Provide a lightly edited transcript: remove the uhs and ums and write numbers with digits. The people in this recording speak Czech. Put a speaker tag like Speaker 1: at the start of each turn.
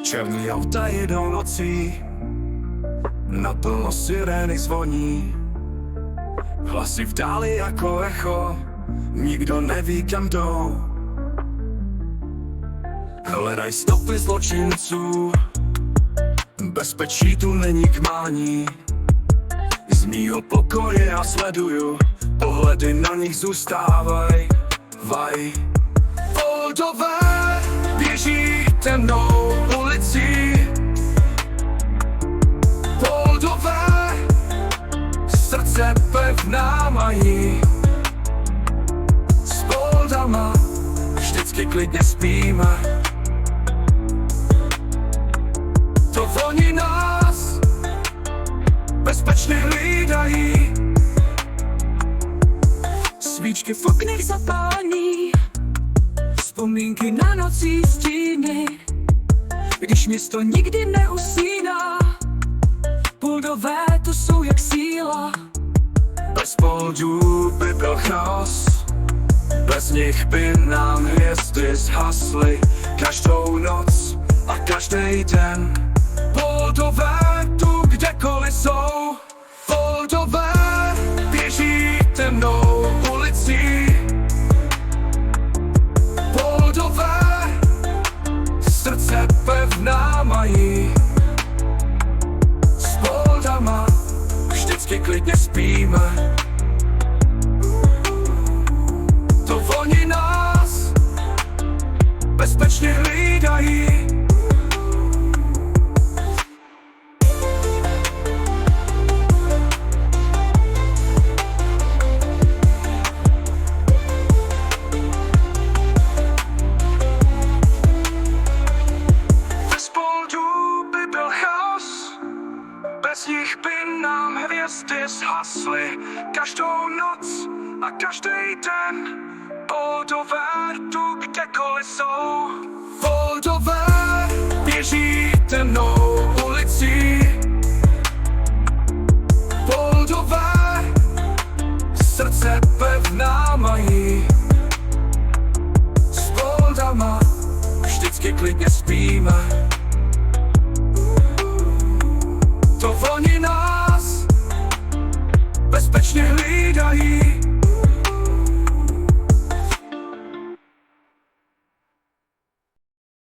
Speaker 1: Černý auta jedou nocí, naplno sirény zvoní. Hlasy v dáli jako echo, nikdo neví kam jdou. Hledaj stopy zločinců, bezpečí tu není k mání. Z mýho pokoje já sleduju, pohledy na nich zůstávaj. Oldové běží temnou ulicí. Oldové srdce pevná mají. S Oldama vždycky klidně spíme. To oni nás bezpečně hlídají. Svíčky v oknech zapální, vzpomínky na nocí stíny. Když město nikdy neusíná, Oldové to jsou jak síla. Bez Oldů by byl chaos, bez nich by nám hvězdy zhasly. Každou noc a každý den Oldové tu kdekoliv jsou. Oldové běží temnou ulicí. Oldové srdce pevná mají. S Oldama vždycky klidně spíme. To oni nás bezpečně hlídají. Bez nich by nám hvězdy zhasly. Každou noc a každý den Oldové tu kdekoliv jsou. Oldové běží temnou ulicí. Oldové srdce pevná mají. S Oldama vždycky klidně spíme. To oni nás bezpečně hlídají.